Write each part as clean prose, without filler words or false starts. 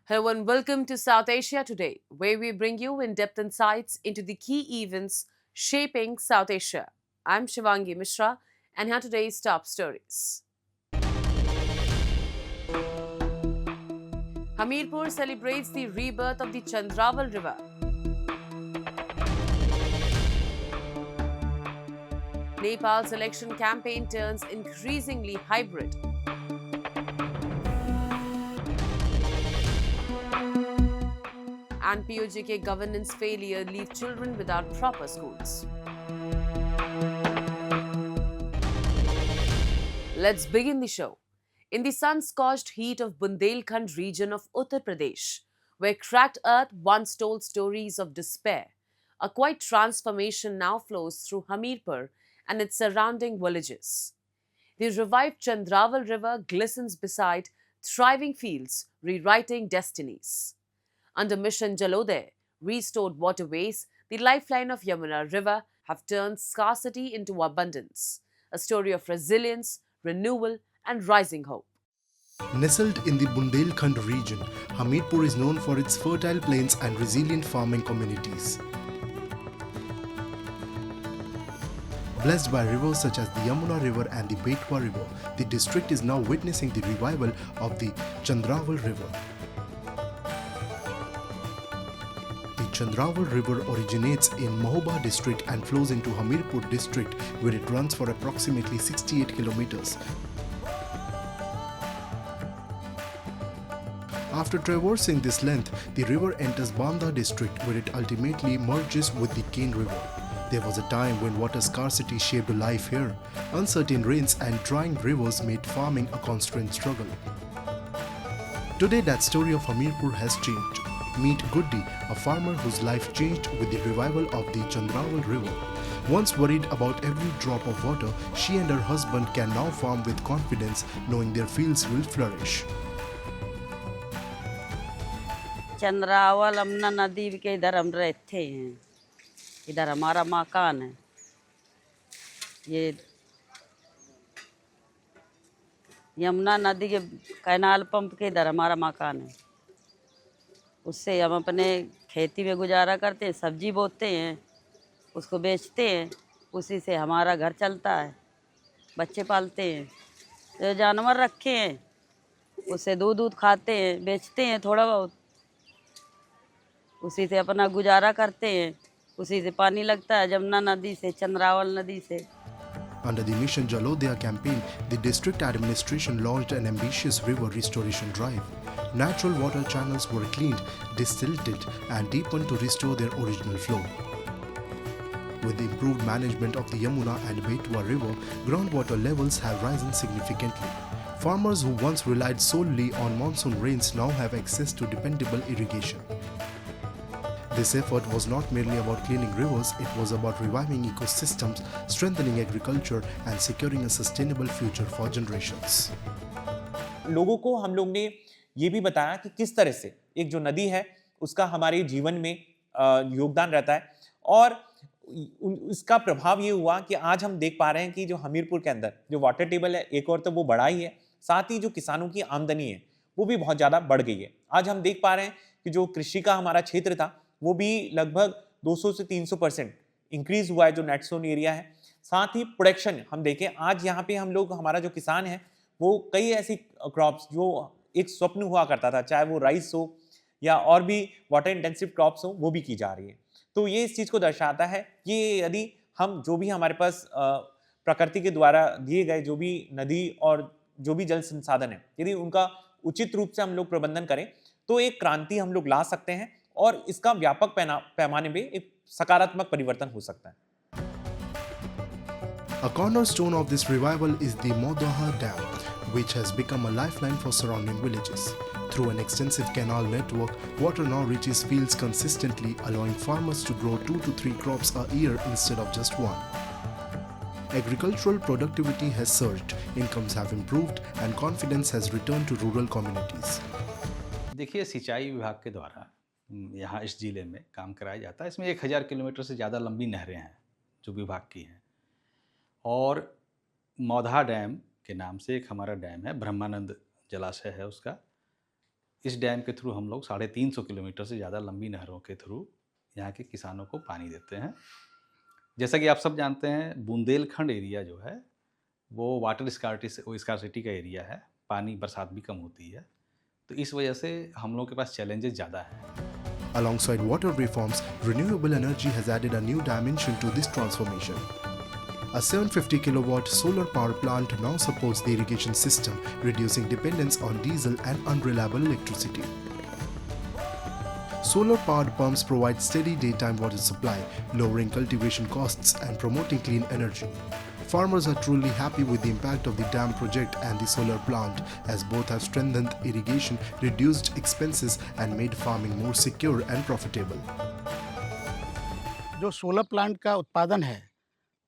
Hello and welcome to South Asia Today, where we bring you in depth insights into the key events shaping South Asia. I'm Shivangi Mishra, and here are today's top stories. Hamirpur celebrates the rebirth of the Chandraval River. Nepal's election campaign turns increasingly hybrid. And POJK governance failure leave children without proper schools. Let's begin the show. In the sun-scorched heat of Bundelkhand region of Uttar Pradesh, where cracked earth once told stories of despair, a quiet transformation now flows through Hamirpur and its surrounding villages. The revived Chandraval River glistens beside thriving fields, rewriting destinies. Under Mission Jalodaya, restored waterways, the lifeline of Yamuna River, have turned scarcity into abundance, a story of resilience, renewal, and rising hope. Nestled in the Bundelkhand region, Hamirpur is known for its fertile plains and resilient farming communities. Blessed by rivers such as the Yamuna River and the Betwa River, the district is now witnessing the revival of the Chandraval River. The Chandraval River originates in Mahoba district and flows into Hamirpur district, where it runs for approximately 68 kilometers. After traversing this length, the river enters Banda district, where it ultimately merges with the Kane River. There was a time when water scarcity shaped life here. Uncertain rains and drying rivers made farming a constant struggle. Today, that story of Hamirpur has changed. Meet Guddi, a farmer whose life changed with the revival of the Chandraval River. Once worried about every drop of water, she and her husband can now farm with confidence, knowing their fields will flourish. Chandrawal अमना नदी के इधर हम रहते हैं। इधर हमारा मकान है। ये यमुना नदी के कैनाल पंप के इधर हमारा मकान है। उससे हम अपने खेती में गुजारा करते हैं, सब्जी बोते हैं, उसको बेचते हैं, उसी से हमारा घर चलता है, बच्चे पालते हैं। जो जानवर रखे हैं उससे दूध खाते हैं, बेचते हैं थोड़ा बहुत, उसी से अपना गुजारा करते हैं। उसी से पानी लगता है जमुना नदी से, चंद्रावल नदी से। Under the Mission Jalodaya campaign, the district administration launched an ambitious river restoration drive. Natural water channels were cleaned, desilted, and deepened to restore their original flow. With the improved management of the Yamuna and Betwa river, groundwater levels have risen significantly. Farmers who once relied solely on monsoon rains now have access to dependable irrigation. This effort was not merely about cleaning rivers, it was about reviving ecosystems, strengthening agriculture, and securing a sustainable future for generations. लोगों को हम लोग ने ये भी बताया कि किस तरह से एक जो नदी है उसका हमारे जीवन में योगदान रहता है, और इसका प्रभाव ये हुआ कि आज हम देख पा रहे हैं कि जो हमीरपुर के अंदर जो वाटर टेबल है, एक और तो वो बढ़ा ही है, साथ ही जो किसानों की आमदनी है वो भी बहुत ज़्यादा बढ़ गई है। आज हम देख पा रहे हैं कि जो कृषि का हमारा क्षेत्र था वो भी लगभग 200 से 300% इंक्रीज हुआ है, जो नेट सोन एरिया है। साथ ही प्रोडक्शन हम देखें, आज यहाँ पे हम लोग, हमारा जो किसान है वो कई ऐसी क्रॉप्स जो एक स्वप्न हुआ करता था, चाहे वो राइस हो या और भी वाटर इंटेंसिव क्रॉप्स हो, वो भी की जा रही है। तो ये इस चीज़ को दर्शाता है कि यदि हम जो भी हमारे पास प्रकृति के द्वारा दिए गए जो भी नदी और जो भी जल संसाधन है, यदि उनका उचित रूप से हम लोग प्रबंधन करें तो एक क्रांति हम लोग ला सकते हैं, और इसका व्यापक पैमाने पे एक सकारात्मक परिवर्तन हो सकता है। A cornerstone of this revival is the Modaha Dam, which has become a lifeline for surrounding villages. Through an extensive canal network, water now reaches fields consistently, allowing farmers to grow 2 to 3 crops a year instead of just one. Agricultural productivity has surged, incomes have improved, and confidence has returned to rural communities. देखिए, सिंचाई विभाग के द्वारा यहाँ इस ज़िले में काम कराया जाता है। इसमें 1000 किलोमीटर से ज़्यादा लंबी नहरें हैं जो विभाग की हैं, और मौधा डैम के नाम से एक हमारा डैम है, ब्रह्मानंद जलाशय है उसका, इस डैम के थ्रू हम लोग 350 किलोमीटर से ज़्यादा लंबी नहरों के थ्रू यहाँ के किसानों को पानी देते हैं। जैसा कि आप सब जानते हैं, बुंदेलखंड एरिया जो है वो वाटर स्कार्सिटी का एरिया है, पानी बरसात भी कम होती है, तो इस वजह से हम लोग के पास चैलेंजेस ज़्यादा हैं। Alongside water reforms, renewable energy has added a new dimension to this transformation. A 750 kilowatt solar power plant now supports the irrigation system, reducing dependence on diesel and unreliable electricity. Solar powered pumps provide steady daytime water supply, lowering cultivation costs and promoting clean energy. Farmers are truly happy with the impact of the dam project and the solar plant, as both have strengthened irrigation, reduced expenses, and made farming more secure and profitable. जो solar plant का उत्पादन है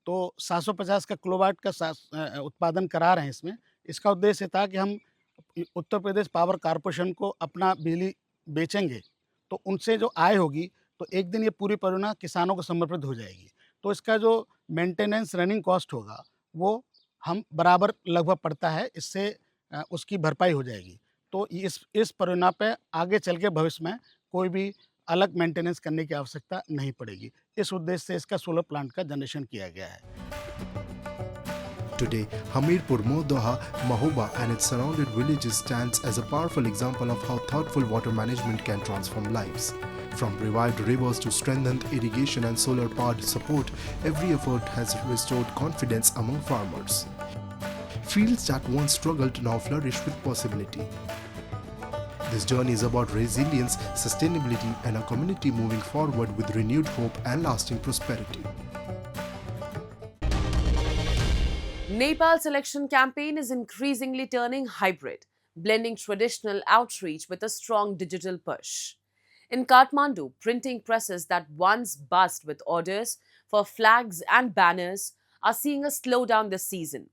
तो 750 का kilowatt का उत्पादन करा रहे हैं इसमें। इसका उद्देश्य था कि हम उत्तर प्रदेश पावर कॉर्पोरेशन को अपना बिजली बेचेंगे तो उनसे जो आय होगी तो एक दिन ये पूरी परियोजना किसानों को समर्पित हो जाएगी। तो इसका जो मेंटेनेंस रनिंग कॉस्ट होगा वो हम बराबर लगभग पड़ता है, इससे उसकी भरपाई हो जाएगी। तो इस परियोजना पे आगे चल के भविष्य में कोई भी अलग मेंटेनेंस करने की आवश्यकता नहीं पड़ेगी। इस उद्देश्य से इसका सोलर प्लांट का जनरेशन किया गया है। Today, Hamirpur, Modoha, Mahoba and its surrounded villages stands as a powerful example of how thoughtful water management can transform lives. From revived rivers to strengthened irrigation and solar-powered support, every effort has restored confidence among farmers. Fields that once struggled now flourish with possibility. This journey is about resilience, sustainability, and a community moving forward with renewed hope and lasting prosperity. Nepal's election campaign is increasingly turning hybrid, blending traditional outreach with a strong digital push. In Kathmandu, printing presses that once buzzed with orders for flags and banners are seeing a slowdown this season.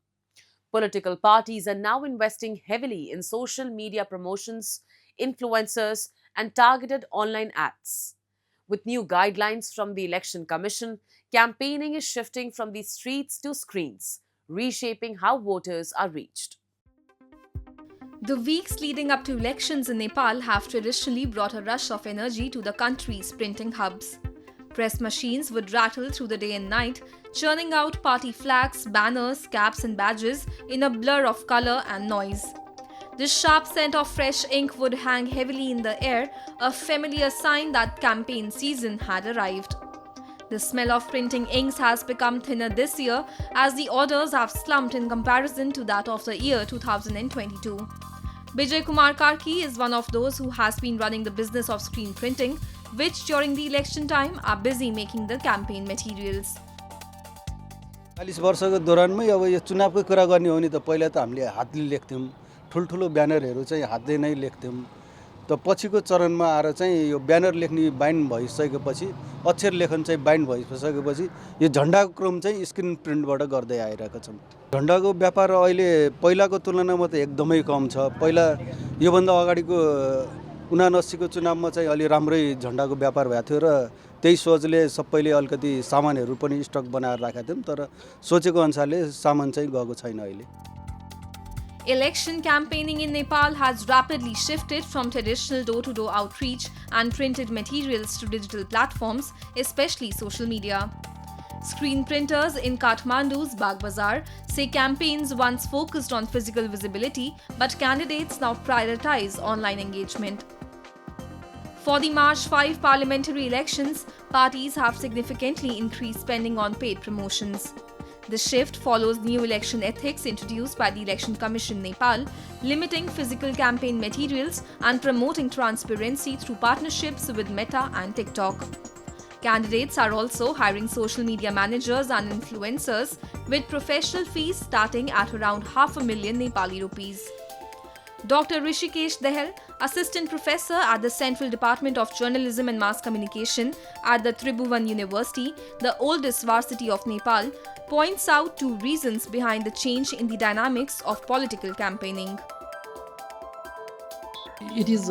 Political parties are now investing heavily in social media promotions, influencers, and targeted online ads. With new guidelines from the Election Commission, campaigning is shifting from the streets to screens, reshaping how voters are reached. The weeks leading up to elections in Nepal have traditionally brought a rush of energy to the country's printing hubs. Press machines would rattle through the day and night, churning out party flags, banners, caps, and badges in a blur of color and noise. The sharp scent of fresh ink would hang heavily in the air, a familiar sign that campaign season had arrived. The smell of printing inks has become thinner this year as the orders have slumped in comparison to that of the year 2022. Bijay Kumar Karki is one of those who has been running the business of screen printing, which during the election time are busy making the campaign materials. 40 वर्षको दौरानमै अब यो चुनावको कुरा गर्ने हो नि त पहिला त हामीले हातले लेख्थ्यौं, ठुलठुलो ब्यानरहरू चाहिँ हातले नै लेख्थ्यौं। त पछिको चरणमा आएर चाहिँ यो ब्यानर लेख्ने बाइन्ड भइसकेपछि अक्षर लेखन चाहिँ बाइन्ड भइसकेपछि यो झण्डाको क्रम चाहिँ स्क्रिन प्रिन्टबाट गर्दै आइरहेका छन्। झण्डाको व्यापार अहिले पहिलाको तुलनामा त एकदमै कम छ। पहिला योभन्दा अगाडिको 79 को चुनावमा चाहिँ अलि राम्रै झण्डाको व्यापार भएको थियो र त्यही सोचले सबैले अलिकति सामानहरू पनि स्टक बनाएर राखेका थियौं, तर सोचेको अनुसारले सामान चाहिँ गएको छैन अहिले। Election campaigning in Nepal has rapidly shifted from traditional door-to-door outreach and printed materials to digital platforms, especially social media. Screen printers in Kathmandu's Bagh Bazaar say campaigns once focused on physical visibility, but candidates now prioritize online engagement. For the March 5 parliamentary elections, parties have significantly increased spending on paid promotions. The shift follows new election ethics introduced by the Election Commission Nepal, limiting physical campaign materials and promoting transparency through partnerships with Meta and TikTok. Candidates are also hiring social media managers and influencers with professional fees starting at around $500,000 Nepali rupees. Dr. Rishikesh Dehel, Assistant Professor at the Central Department of Journalism and Mass Communication at the Tribhuvan University, the oldest varsity of Nepal, points out two reasons behind the change in the dynamics of political campaigning. It is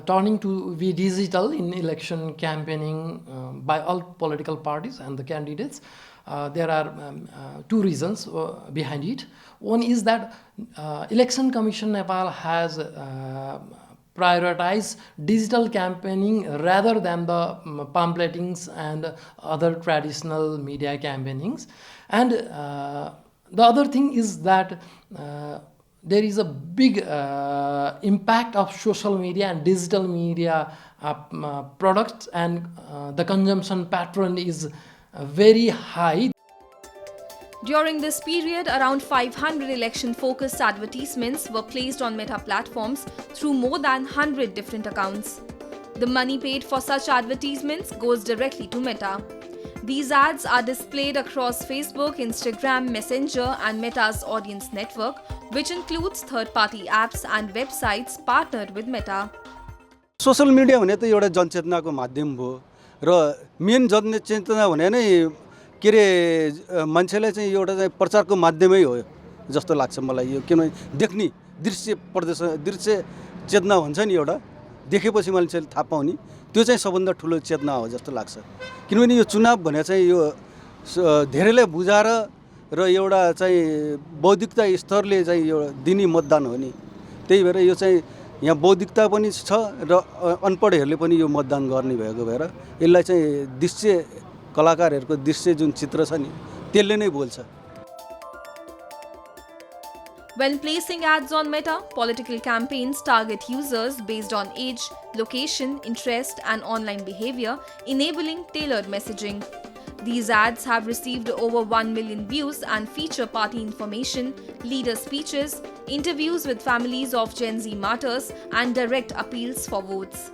turning to be digital in election campaigning by all political parties and the candidates. There are two reasons behind it. One is that Election Commission Nepal has prioritize digital campaigning rather than the pamphletings and other traditional media campaignings. And the other thing is that there is a big impact of social media and digital media products, and the consumption pattern is very high. During this period, around 500 election-focused advertisements were placed on Meta platforms through more than 100 different accounts. The money paid for such advertisements goes directly to Meta. These ads are displayed across Facebook, Instagram, Messenger, and Meta's audience network, which includes third-party apps and websites partnered with Meta. Social media भने त एउटा जनचेतनाको माध्यम भयो र main जनचेतना भने नै के अरे मान्छेलाई चाहिँ एउटा चाहिँ प्रचारको माध्यमै हो जस्तो लाग्छ मलाई यो किनभने देख्ने दृश्य चेतना हुन्छ नि एउटा देखेपछि मान्छेले थाहा पाउने त्यो चाहिँ सबभन्दा ठुलो चेतना हो जस्तो लाग्छ किनभने यो चुनाव भने चाहिँ यो धेरैलाई बुझाएर र एउटा चाहिँ बौद्धिकता स्तरले चाहिँ यो दिने मतदान हो नि त्यही भएर यो चाहिँ यहाँ बौद्धिकता पनि छ र अनपढहरूले पनि यो मतदान गर्ने भएको भएर यसलाई चाहिँ दृश्य कलाकारहरूको दृश्य जुन चित्र छ नि त्यसले नै बोल्छ. When placing ads on Meta, political campaigns target users based on age, location, interest, and online behavior, enabling tailored messaging. These ads have received over 1 million views and feature party information, leader speeches, interviews with families of Gen Z martyrs, and direct appeals for votes.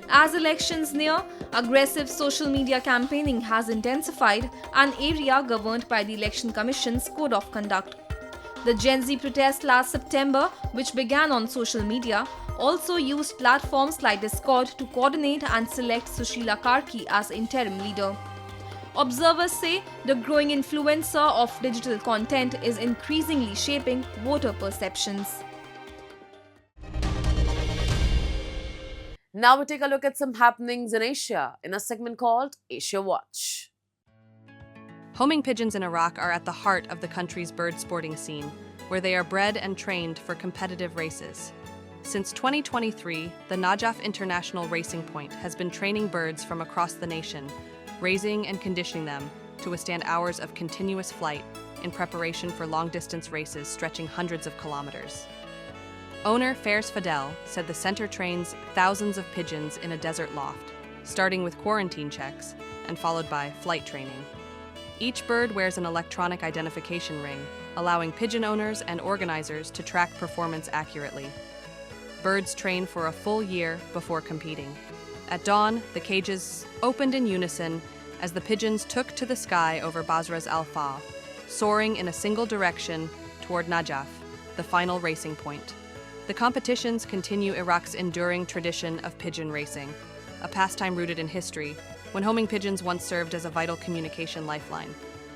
As elections near, aggressive social media campaigning has intensified, an area governed by the Election Commission's Code of Conduct. The Gen Z protest last September, which began on social media, also used platforms like Discord to coordinate and select Sushila Karki as interim leader. Observers say the growing influencer of digital content is increasingly shaping voter perceptions. Now we take a look at some happenings in Asia in a segment called Asia Watch. Homing pigeons in Iraq are at the heart of the country's bird sporting scene, where they are bred and trained for competitive races. Since 2023, the Najaf International Racing Point has been training birds from across the nation, raising and conditioning them to withstand hours of continuous flight in preparation for long-distance races stretching hundreds of kilometers. Owner Fares Fidel said the center trains thousands of pigeons in a desert loft, starting with quarantine checks and followed by flight training. Each bird wears an electronic identification ring, allowing pigeon owners and organizers to track performance accurately. Birds train for a full year before competing. At dawn, the cages opened in unison as the pigeons took to the sky over Basra's Al-Fa, soaring in a single direction toward Najaf, the final racing point. The competitions continue Iraq's enduring tradition of pigeon racing, a pastime rooted in history, when homing pigeons once served as a vital communication lifeline,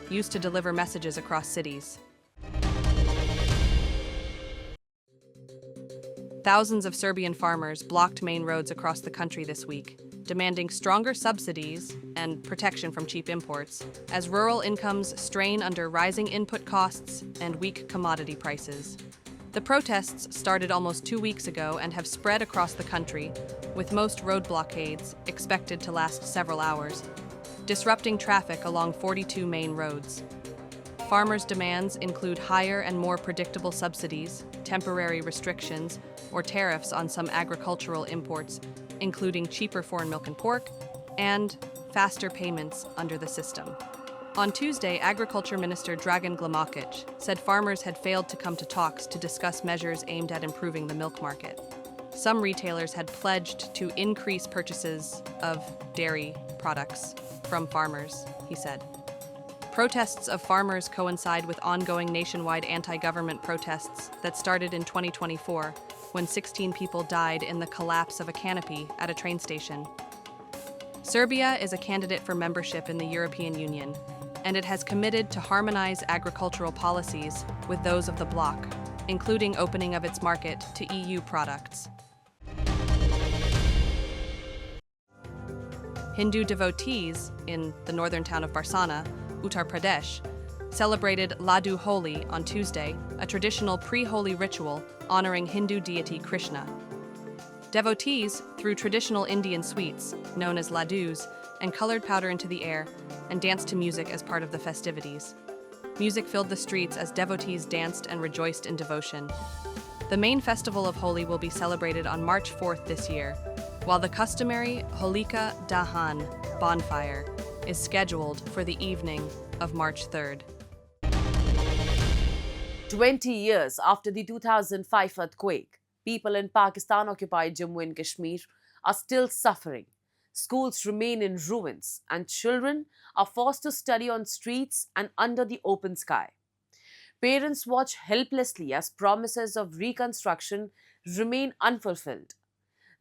used to deliver messages across cities. Thousands of Serbian farmers blocked main roads across the country this week, demanding stronger subsidies and protection from cheap imports, as rural incomes strain under rising input costs and weak commodity prices. The protests started almost 2 weeks ago and have spread across the country, with most road blockades expected to last several hours, disrupting traffic along 42 main roads. Farmers' demands include higher and more predictable subsidies, temporary restrictions, or tariffs on some agricultural imports, including cheaper foreign milk and pork, and faster payments under the system. On Tuesday, Agriculture Minister Dragan Glamakic said farmers had failed to come to talks to discuss measures aimed at improving the milk market. Some retailers had pledged to increase purchases of dairy products from farmers, he said. Protests of farmers coincide with ongoing nationwide anti-government protests that started in 2024, when 16 people died in the collapse of a canopy at a train station. Serbia is a candidate for membership in the European Union, and it has committed to harmonize agricultural policies with those of the bloc, including opening of its market to EU products. Hindu devotees in the northern town of Barsana, Uttar Pradesh, celebrated Laddu Holi on Tuesday, a traditional pre-Holi ritual honoring Hindu deity Krishna. Devotees threw traditional Indian sweets, known as laddus, and colored powder into the air and danced to music as part of the festivities. Music filled the streets as devotees danced and rejoiced in devotion. The main festival of Holi will be celebrated on March 4th this year, while the customary Holika Dahan bonfire is scheduled for the evening of March 3rd. 20 years after the 2005 earthquake, people in Pakistan-occupied Jammu and Kashmir are still suffering. Schools remain in ruins and children are forced to study on streets and under the open sky. Parents watch helplessly as promises of reconstruction remain unfulfilled.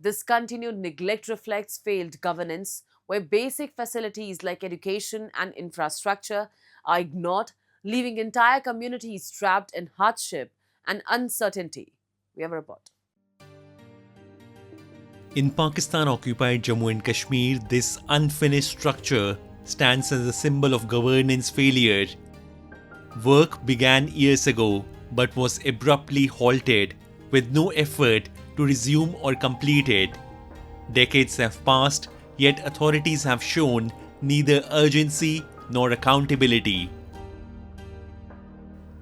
This continued neglect reflects failed governance, where basic facilities like education and infrastructure are ignored, leaving entire communities trapped in hardship and uncertainty. We have a report. In Pakistan-occupied Jammu and Kashmir, this unfinished structure stands as a symbol of governance failure. Work began years ago but was abruptly halted, with no effort to resume or complete it. Decades have passed, yet authorities have shown neither urgency nor accountability.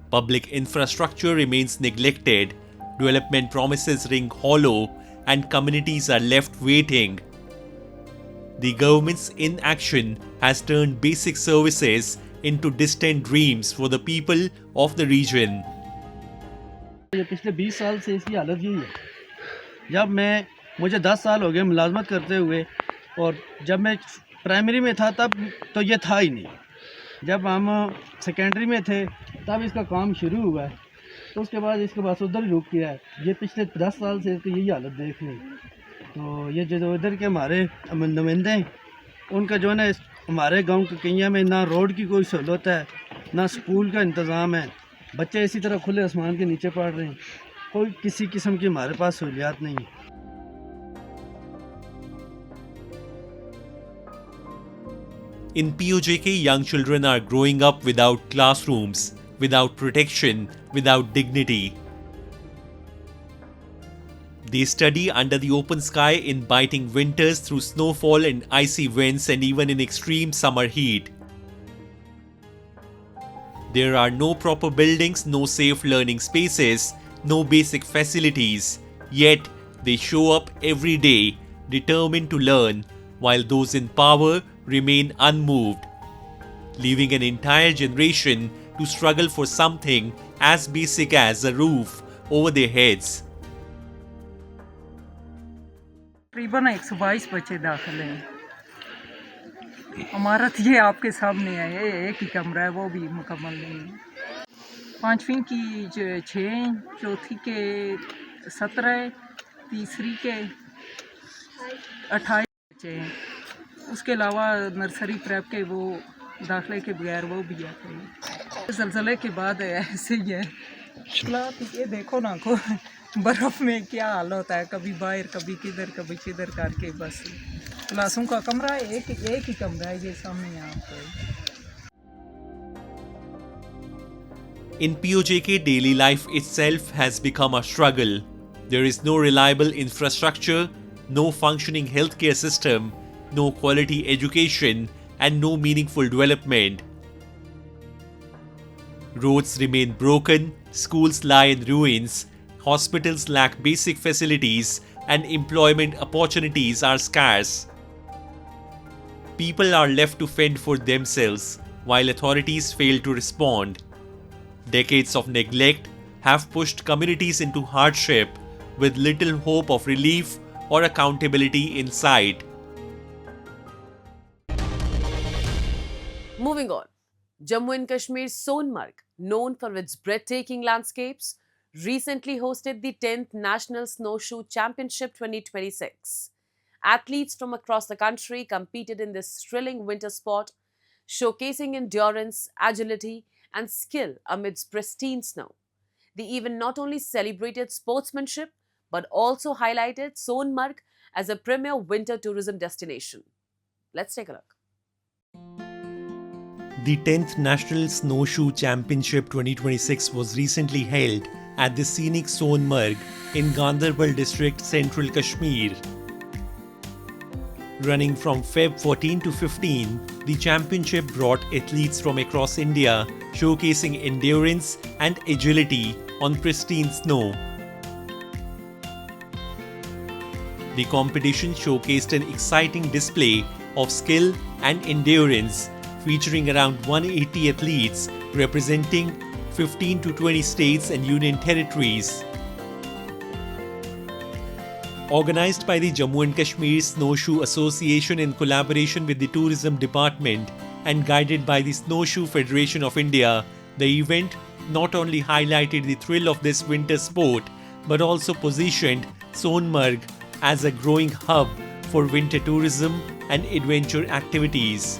Public infrastructure remains neglected, development promises ring hollow, and communities are left waiting. The government's inaction has turned basic services into distant dreams for the people of the region. ये पिछले 20 साल से इसकी हालत यही है। मुझे 10 साल हो गए मुलाजमत करते हुए, और जब मैं प्राइमरी में था तब तो ये था ही नहीं। जब हम सेकेंडरी में थे तब इसका काम शुरू हुआ है, तो उसके बाद इसके पास उधर ही रुक गया है। ये पिछले 10 साल से इसकी यही हालत देख ली। तो ये जो इधर के हमारे नुमाइंदे हैं, उनका जो है ना, हमारे गांव के कईया में ना रोड की कोई सहूलत है, ना स्कूल का इंतज़ाम है। बच्चे इसी तरह खुले आसमान के नीचे पढ़ रहे हैं, कोई किसी किस्म की हमारे पास सहूलियात नहीं है। In POJK, young children are growing up without classrooms, without protection, without dignity. They study under the open sky in biting winters through snowfall and icy winds, and even in extreme summer heat. There are no proper buildings, no safe learning spaces, no basic facilities, yet they show up every day, determined to learn, while those in power remain unmoved, leaving an entire generation to struggle for something as basic as a roof over their heads. तकरीबन 122 बच्चे दाखिल हैं। इमारत ये आपके सामने है, ये एक ही कमरा है, वो भी मुकम्मल नहीं है। 5वीं की 6, चौथी के 17, तीसरी के 28 बच्चे हैं। उसके अलावा नर्सरी प्रेप के वो दाखिले के बगैर वो भी आते हैं। ज़लज़ले के बाद ऐसे ही है। ये देखो ना को बर्फ़ में क्या हाल होता है, कभी बाहर कभी किधर करके बस। क्लासों का कमरा एक ही कमरा है, ये सामने यहाँ पे। In POJK, daily life itself has become a struggle. There is no reliable infrastructure, no functioning healthcare system, no quality education, and no meaningful development. Roads remain broken, schools lie in ruins, hospitals lack basic facilities, and employment opportunities are scarce. People are left to fend for themselves, while authorities fail to respond. Decades of neglect have pushed communities into hardship, with little hope of relief or accountability in sight. Moving on, Jammu and Kashmir's Sonmarg, known for its breathtaking landscapes, recently hosted the 10th National Snowshoe Championship 2026. Athletes from across the country competed in this thrilling winter sport, showcasing endurance, agility, and skill amidst pristine snow. The event not only celebrated sportsmanship but also highlighted Sonmarg as a premier winter tourism destination. Let's take a look. The 10th National Snowshoe Championship 2026 was recently held at the scenic Sonmarg in Ganderbal district, central Kashmir. Running from Feb 14 to 15, the championship brought athletes from across India, showcasing endurance and agility on pristine snow. The competition showcased an exciting display of skill and endurance, featuring around 180 athletes representing 15 to 20 states and union territories. Organized by the Jammu and Kashmir Snowshoe Association in collaboration with the Tourism Department and guided by the Snowshoe Federation of India, the event not only highlighted the thrill of this winter sport but also positioned Sonmarg as a growing hub for winter tourism and adventure activities.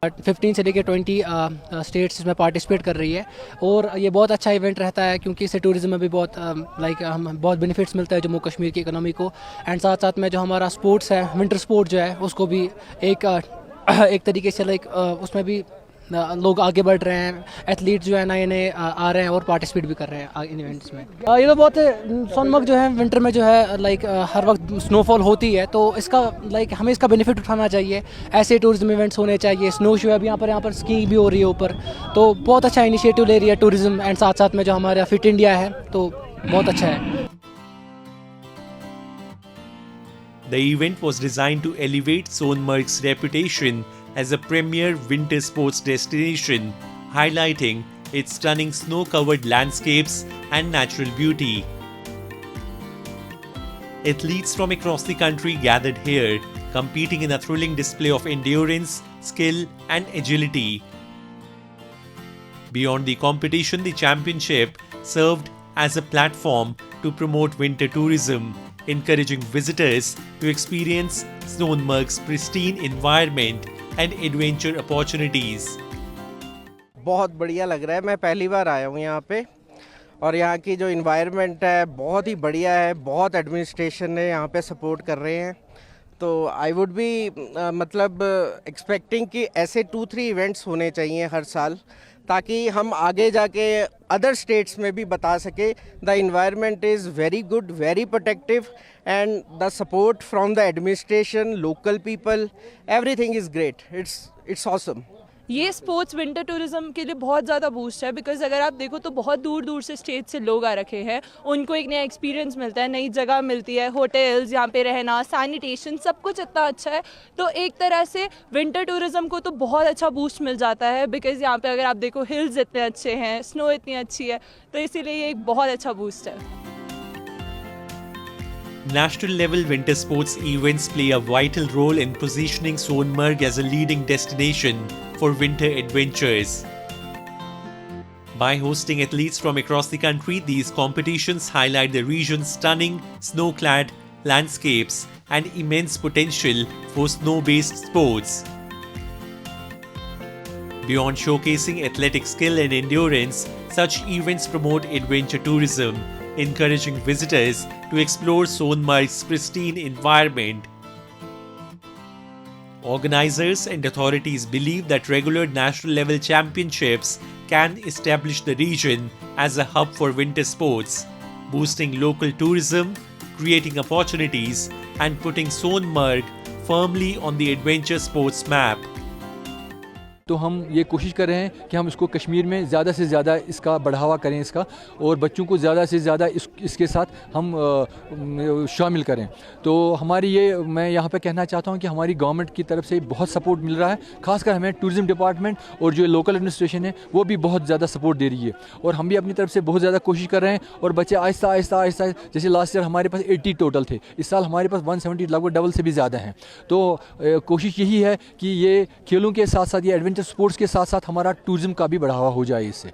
15 से लेकर 20 states इसमें participate कर रही है और ये बहुत अच्छा इवेंट रहता है क्योंकि इससे टूरिज्म में भी बहुत हम बहुत बेनिफिट्स मिलता है जम्मू कश्मीर की इकोनॉमी को एंड साथ साथ में जो हमारा स्पोर्ट्स है विंटर स्पोर्ट जो है उसको भी एक तरीके से उसमें भी लोग आगे बढ़ रहे हैं एथलीट जो है नए नए आ रहे हैं और पार्टिसिपेट भी कर रहे हैं इन इवेंट्स में। ये तो बहुत सोनमर्ग जो है विंटर में जो है हर वक्त स्नोफॉल होती है तो इसका हमें इसका बेनिफिट उठाना चाहिए। ऐसे टूरिज्म इवेंट्स होने चाहिए। स्नो शो है अभी यहाँ पर स्कीइंग भी हो रही है ऊपर, तो बहुत अच्छा इनिशिएटिव ले रही है टूरिज्म एंड साथ साथ में जो हमारा फिट इंडिया है तो बहुत अच्छा है। The event was designed to elevate Sonmarg's reputation as a premier winter sports destination, highlighting its stunning snow-covered landscapes and natural beauty. Athletes from across the country gathered here, competing in a thrilling display of endurance, skill, and agility. Beyond the competition, the championship served as a platform to promote winter tourism, encouraging visitors to experience Sonmarg's pristine environment and adventure opportunities. बहुत बढ़िया लग रहा है। मैं पहली बार आया हूँ यहाँ पे और यहाँ की जो इन्वायरमेंट है बहुत ही बढ़िया है। बहुत एडमिनिस्ट्रेशन ने यहाँ पे सपोर्ट कर रहे हैं, तो आई वुड बी एक्सपेक्टिंग कि ऐसे 2-3 इवेंट्स होने चाहिए हर साल, ताकि हम आगे जाके अदर स्टेट्स में भी बता सके the environment is very good, very protective and the support from the administration, local people, everything is great. It's awesome. ये स्पोर्ट्स विंटर टूरिज्म के लिए बहुत ज़्यादा बूस्ट है, बिकॉज अगर आप देखो तो बहुत दूर दूर से स्टेट से लोग आ रखे हैं, उनको एक नया एक्सपीरियंस मिलता है, नई जगह मिलती है, होटल्स यहाँ पे रहना, सैनिटेशन, सब कुछ इतना अच्छा है। तो एक तरह से विंटर टूरिज्म को तो बहुत अच्छा बूस्ट मिल जाता है, बिकॉज यहाँ पे अगर आप देखो हिल्स इतने अच्छे हैं, स्नो इतनी अच्छी है, तो इसीलिए ये एक बहुत अच्छा बूस्ट है। National level winter sports events play a vital role in positioning Sonmarg as a leading destination for winter adventures. By hosting athletes from across the country, these competitions highlight the region's stunning snow-clad landscapes and immense potential for snow-based sports. Beyond showcasing athletic skill and endurance, such events promote adventure tourism, encouraging visitors to explore Sonmarg's pristine environment. Organizers and authorities believe that regular national level championships can establish the region as a hub for winter sports, boosting local tourism, creating opportunities, and putting Sonmarg firmly on the adventure sports map. तो हम ये कोशिश कर रहे हैं कि हम इसको कश्मीर में ज़्यादा से ज़्यादा इसका बढ़ावा करें इसका, और बच्चों को ज़्यादा से ज़्यादा इसके साथ हम शामिल करें। तो हमारी ये मैं यहाँ पे कहना चाहता हूँ कि हमारी गवर्नमेंट की तरफ से बहुत सपोर्ट मिल रहा है, खासकर हमें टूरिज़म डिपार्टमेंट और जो लोकल एडमिनिस्ट्रेशन है वो भी बहुत ज़्यादा सपोर्ट दे रही है, और हम भी अपनी तरफ से बहुत ज़्यादा कोशिश कर रहे हैं। और बच्चे आहिस्ता आहिस्ता आहिस्ता, जैसे लास्ट ईयर हमारे पास 80 टोटल थे, इस साल हमारे पास 170, लगभग डबल से भी ज़्यादा हैं। तो कोशिश यही है कि ये खेलों के साथ साथ ये एडवेंचर स्पोर्ट्स के साथ साथ हमारा टूरिज्म का भी बढ़ावा हो जाए इससे।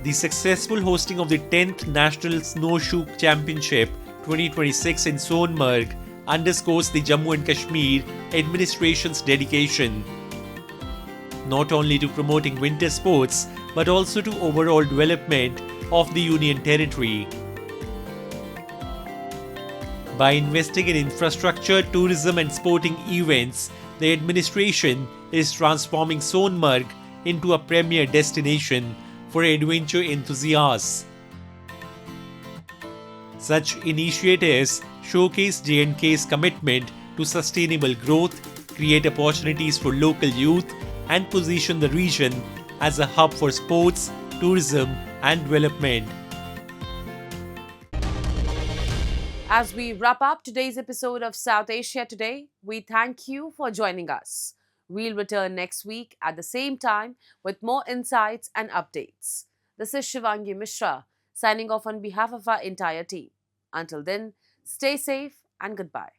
The successful hosting of the 10th National Snowshoe Championship 2026 in Sonmarg underscores the Jammu and Kashmir administration's dedication not only to promoting winter sports but also to overall development of the Union Territory. By investing in infrastructure, tourism and sporting events, the administration is transforming Sonmarg into a premier destination for adventure enthusiasts. Such initiatives showcase J&K's commitment to sustainable growth, create opportunities for local youth, and position the region as a hub for sports, tourism, and development. As we wrap up today's episode of South Asia Today, we thank you for joining us. We'll return next week at the same time with more insights and updates. This is Shivangi Mishra signing off on behalf of our entire team. Until then, stay safe and goodbye.